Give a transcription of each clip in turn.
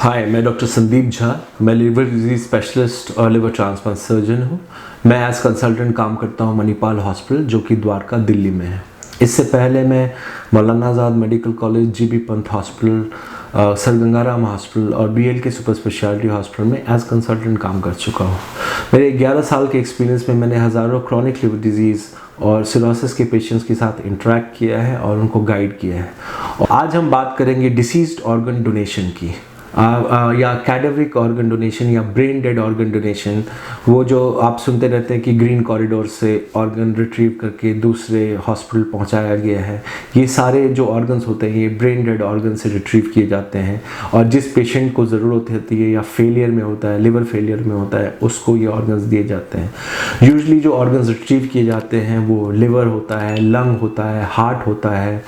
हाय, मैं डॉक्टर संदीप झा। मैं liver disease specialist और लिवर ट्रांसप्लांट सर्जन हूँ। मैं एज कंसल्टेंट काम करता हूँ मणिपाल हॉस्पिटल, जो कि द्वारका, दिल्ली में है। इससे पहले मैं Maulana Azad medical college, GB Pant hospital, sir Gangaram hospital और बीएलके सुपर स्पेशलिटी हॉस्पिटल में एज कंसल्टेंट काम कर चुका हूँ। मेरे 11 साल के एक्सपीरियंस में मैंने हज़ारों क्रॉनिक लिवर डिजीज़ और सिरोसिस के पेशेंट्स के साथ इंटरेक्ट किया है और उनको गाइड किया है। और आज हम बात करेंगे डिसीज्ड ऑर्गन डोनेशन की, या कैडेवरिक ऑर्गन डोनेशन या ब्रेन डेड ऑर्गन डोनेशन। वो जो आप सुनते रहते हैं कि ग्रीन कॉरिडोर से ऑर्गन रिट्रीव करके दूसरे हॉस्पिटल पहुंचाया गया है। ये सारे जो ऑर्गन्स होते हैं ये ब्रेन डेड ऑर्गन से रिट्रीव किए जाते हैं, और जिस पेशेंट को ज़रूरत होती है या फेलियर में होता है, लिवर फेलियर में होता है, उसको ये ऑर्गन्स दिए जाते हैं। यूजुअली जो ऑर्गन्स रिट्रीव किए जाते हैं वो लिवर होता है, लंग होता है, हार्ट होता है,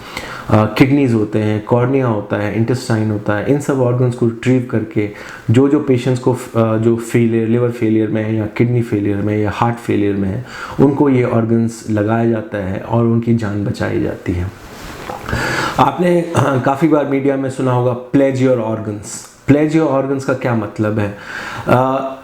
किडनीज होते हैं, कॉर्निया होता है, इंटेस्टाइन होता है। इन सब ऑर्गन्स को रिट्रीव करके जो पेशेंट्स को जो फेलियर, लिवर फेलियर में है या किडनी फेलियर में या हार्ट फेलियर में है, उनको ये ऑर्गन्स लगाया जाता है और उनकी जान बचाई जाती है। आपने काफ़ी बार मीडिया में सुना होगा pledge your organs. Pledge your organs का क्या मतलब है?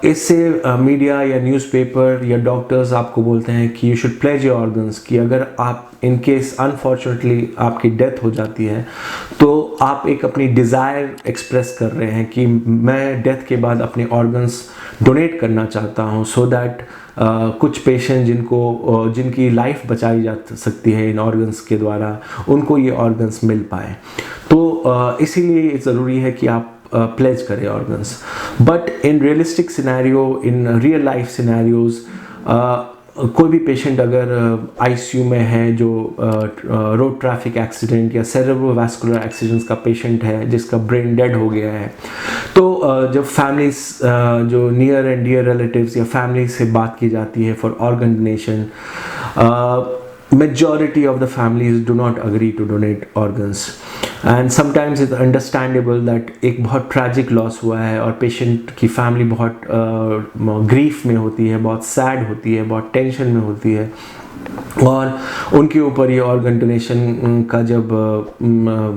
इससे मीडिया या न्यूज़पेपर या डॉक्टर्स आपको बोलते हैं कि you should pledge your organs, कि अगर आप इन केस अनफॉर्चुनेटली आपकी डेथ हो जाती है तो आप एक अपनी डिज़ायर एक्सप्रेस कर रहे हैं कि मैं डेथ के बाद अपने ऑर्गन्स डोनेट करना चाहता हूँ, सो दैट कुछ पेशेंट जिनकी लाइफ बचाई जा सकती है इन ऑर्गन्स के द्वारा, उनको ये ऑर्गन्स मिल पाए। तो इसीलिए ज़रूरी है कि आप प्लेज करें organs. But in realistic scenario, in real life scenarios, कोई भी पेशेंट अगर आईसीयू में है, जो रोड ट्रैफिक एक्सीडेंट या सेरेब्रोवास्कुलर एक्सीडेंट्स का पेशेंट है जिसका ब्रेन डेड हो गया है, तो जब फैमिलीज, जो नियर एंड डियर रिलेटिव्स या फैमिली से बात की जाती है for organ donation, majority of the families do not agree to donate organs, and sometimes it's understandable that एक बहुत tragic loss हुआ है और पेशेंट की फैमिली बहुत ग्रीफ में होती है, बहुत सैड होती है, बहुत टेंशन में होती है, और उनके ऊपर ये ऑर्गन डोनेशन का जब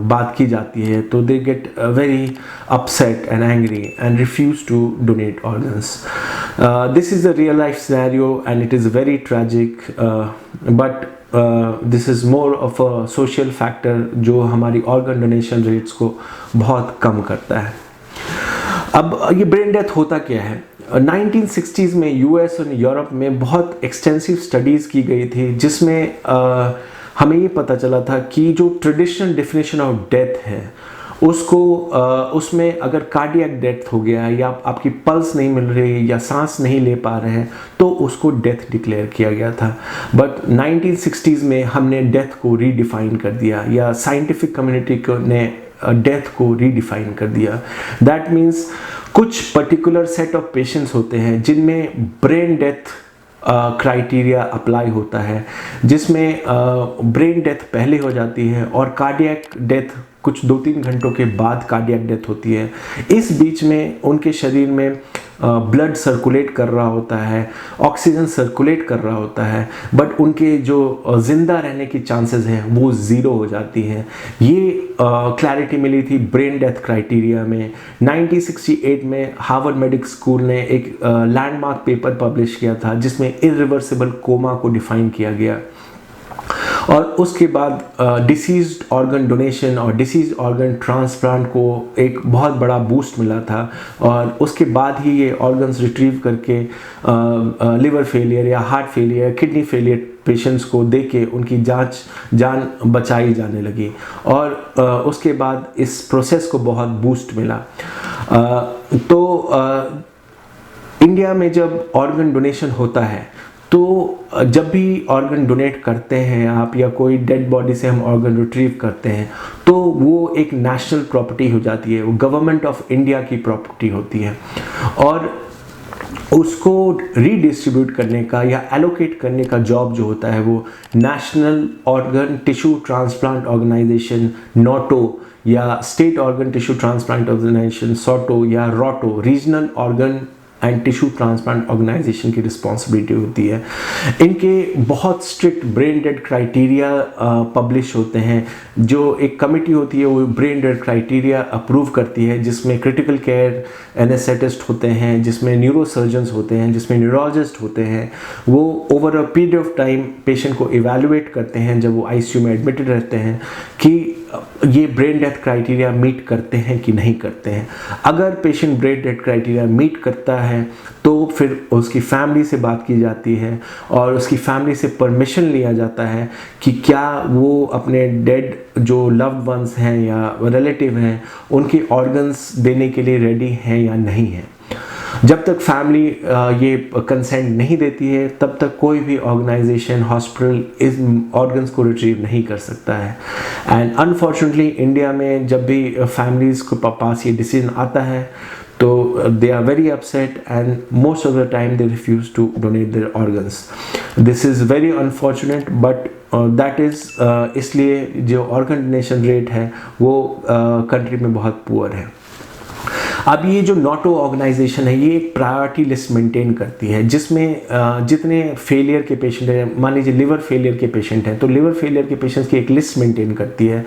बात की जाती है तो they get very upset and angry and refuse to donate organs. This is the real life scenario and it is very tragic, but this is more of a social factor जो हमारी organ donation rates को बहुत कम करता है। अब ये brain death होता क्या है? 1960s में यूएस और यूरोप में बहुत एक्सटेंसिव स्टडीज़ की गई थी, जिसमें हमें ये पता चला था कि जो ट्रेडिशनल डेफिनेशन ऑफ डेथ है उसमें अगर कार्डियक डेथ हो गया या आपकी पल्स नहीं मिल रही या सांस नहीं ले पा रहे हैं तो उसको डेथ डिक्लेयर किया गया था। बट 1960s में हमने डेथ को रीडिफाइन कर दिया, या साइंटिफिक कम्युनिटी ने डेथ को रीडिफाइन कर दिया। दैट मीन्स कुछ पर्टिकुलर सेट ऑफ पेशेंट्स होते हैं जिनमें ब्रेन डेथ क्राइटेरिया अप्लाई होता है, जिसमें ब्रेन डेथ पहले हो जाती है और कार्डियक डेथ कुछ 2-3 घंटों के बाद कार्डियक डेथ होती है। इस बीच में उनके शरीर में ब्लड सर्कुलेट कर रहा होता है, ऑक्सीजन सर्कुलेट कर रहा होता है, बट उनके जो ज़िंदा रहने की चांसेस हैं वो ज़ीरो हो जाती हैं। ये क्लैरिटी मिली थी ब्रेन डेथ क्राइटेरिया में। 1968 में हार्वर्ड मेडिकल स्कूल ने एक लैंडमार्क पेपर पब्लिश किया था जिसमें इरिवर्सिबल कोमा को डिफाइन किया गया, और उसके बाद डिसीज्ड ऑर्गन डोनेशन और डिसीज्ड ऑर्गन ट्रांसप्लांट को एक बहुत बड़ा बूस्ट मिला था, और उसके बाद ही ये ऑर्गन्स रिट्रीव करके लिवर फेलियर या heart failure, kidney failure patients को देके उनकी जान बचाई जाने लगी, और उसके बाद इस प्रोसेस को बहुत बूस्ट मिला। इंडिया में जब ऑर्गन डोनेशन होता है तो जब भी ऑर्गन डोनेट करते हैं आप, या कोई डेड बॉडी से हम ऑर्गन रिट्रीव करते हैं, तो वो एक नेशनल प्रॉपर्टी हो जाती है, वो गवर्नमेंट ऑफ इंडिया की प्रॉपर्टी होती है, और उसको रीडिस्ट्रीब्यूट करने का या एलोकेट करने का जॉब जो होता है वो national organ tissue transplant organisation NOTTO, या state organ tissue transplant organisation SOTTO, या ROTTO, regional organ and tissue transplant organisation की रिस्पॉन्सिबिलिटी होती है। इनके बहुत strict brain dead criteria publish होते हैं। जो एक कमेटी होती है वो ब्रेन डेड क्राइटेरिया अप्रूव करती है, जिसमें क्रिटिकल केयर एनेस्थेटिस्ट होते हैं, जिसमें न्यूरोसर्जन्स होते हैं, जिसमें न्यूरोलॉजिस्ट होते हैं। वो over a period of time patient को इवैल्यूएट करते हैं जब वो आईसीयू में एडमिटेड रहते हैं कि ये ब्रेन डेथ क्राइटेरिया मीट करते हैं कि नहीं करते हैं। अगर patient brain death criteria meet करता है तो फिर उसकी फैमिली से बात की जाती है और उसकी फैमिली से परमिशन लिया जाता है कि क्या वो अपने डेड जो लव्ड वंस हैं या रिलेटिव हैं उनके ऑर्गन्स देने के लिए रेडी हैं या नहीं है। जब तक फैमिली ये कंसेंट नहीं देती है तब तक कोई भी ऑर्गेनाइजेशन हॉस्पिटल इस ऑर्गन्स को रिट्रीव नहीं कर सकता है। एंड अनफॉर्चुनेटली इंडिया में जब भी फैमिलीज को पास ये डिसीजन आता है तो they are very upset and most of the time they refuse to donate their organs. This is very unfortunate but that is इसलिए जो ऑर्गन डोनेशन रेट है वो कंट्री में बहुत पुअर है। अब ये जो नोटो ऑर्गेनाइजेशन है ये एक प्रायोरिटी लिस्ट मेंटेन करती है जिसमें जितने फेलियर के पेशेंट हैं, मान लीजिए लिवर फेलियर के पेशेंट हैं तो लिवर फेलियर के पेशेंट्स की एक लिस्ट मेंटेन करती है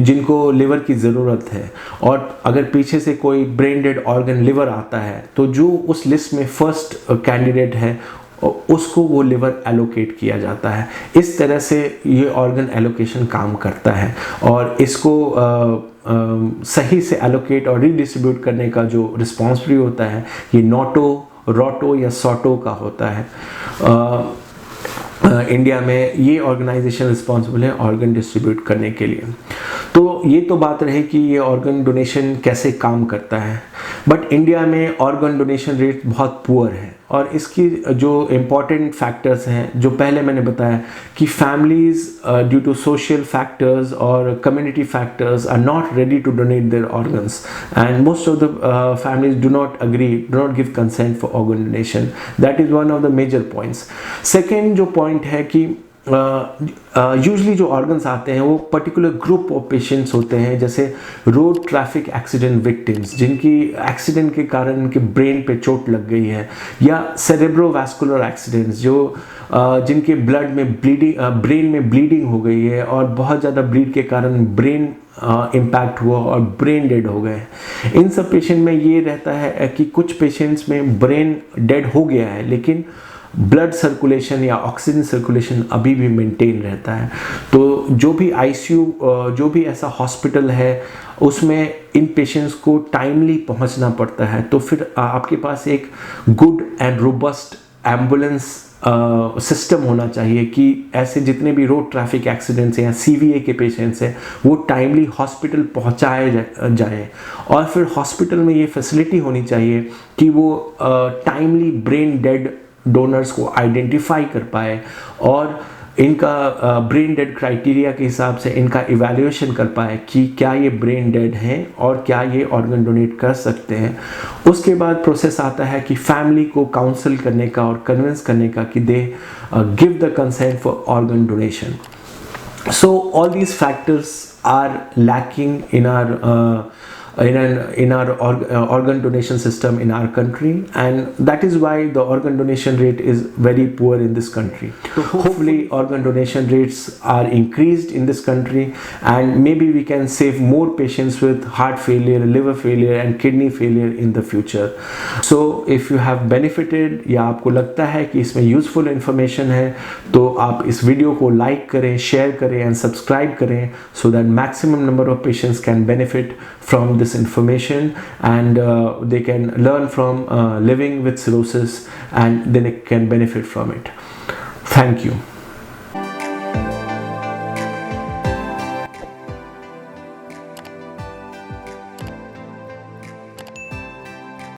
जिनको लिवर की ज़रूरत है। और अगर पीछे से कोई ब्रेन डेड ऑर्गन लिवर आता है तो जो उस लिस्ट में फर्स्ट कैंडिडेट है उसको वो लिवर एलोकेट किया जाता है। इस तरह से ये ऑर्गन एलोकेशन काम करता है और इसको सही से एलोकेट और रीडिस्ट्रीब्यूट करने का जो रिस्पॉन्सिबिलिटी होता है ये नोटो, रोटो या सोटो का होता है। इंडिया में ये ऑर्गेनाइजेशन रिस्पॉन्सिबल है ऑर्गन डिस्ट्रीब्यूट करने के लिए। तो ये तो बात रहे कि ये ऑर्गन डोनेशन कैसे काम करता है, बट इंडिया में ऑर्गन डोनेशन रेट बहुत पुअर है और इसकी जो इम्पॉर्टेंट फैक्टर्स हैं जो पहले मैंने बताया कि families due to social factors और community factors are not ready to donate their organs and most of the families do not give consent for organ donation. That is one of the major points. Second जो point है कि usually जो organs आते हैं वो particular group of patients होते हैं, जैसे रोड ट्रैफिक एक्सीडेंट विक्टिम्स जिनकी एक्सीडेंट के कारण उनके ब्रेन पे चोट लग गई है, या सेरेब्रोवास्कुलर एक्सीडेंट्स जो जिनके ब्लड में ब्रेन में ब्लीडिंग हो गई है और बहुत ज़्यादा ब्लीड के कारण ब्रेन इम्पैक्ट हुआ और ब्रेन डेड हो गए। इन सब पेशेंट में ये रहता है कि कुछ पेशेंट्स में ब्रेन डेड हो गया है लेकिन ब्लड सर्कुलेशन या ऑक्सीजन सर्कुलेशन अभी भी मेंटेन रहता है। तो जो भी आईसीयू जो भी ऐसा हॉस्पिटल है उसमें इन पेशेंट्स को टाइमली पहुंचना पड़ता है। तो फिर आपके पास एक good and robust ambulance system होना चाहिए कि ऐसे जितने भी रोड ट्रैफिक एक्सीडेंट्स हैं या सीवीए के पेशेंट्स हैं वो टाइमली हॉस्पिटल पहुंचाए जाए। और फिर हॉस्पिटल में ये फैसिलिटी होनी चाहिए कि वो टाइमली ब्रेन डेड डोनर्स को आइडेंटिफाई कर पाए और इनका ब्रेन डेड क्राइटेरिया के हिसाब से इनका इवैल्यूएशन कर पाए कि क्या ये ब्रेन डेड हैं और क्या ये ऑर्गन डोनेट कर सकते हैं। उसके बाद प्रोसेस आता है कि फैमिली को काउंसल करने का और कन्विंस करने का कि they give the consent for organ donation. So all these factors are lacking in our organ donation system in our country, and that is why the organ donation rate is very poor in this country. So hopefully organ donation rates are increased in this country and maybe we can save more patients with heart failure, liver failure and kidney failure in the future. So if you have benefited या आपको लगता है कि इसमें useful information है तो आप इस वीडियो को लाइक करें, शेयर करें and सब्सक्राइब करें so that maximum number of patients can benefit from this information and they can learn from living with cirrhosis and then they can benefit from it. Thank you.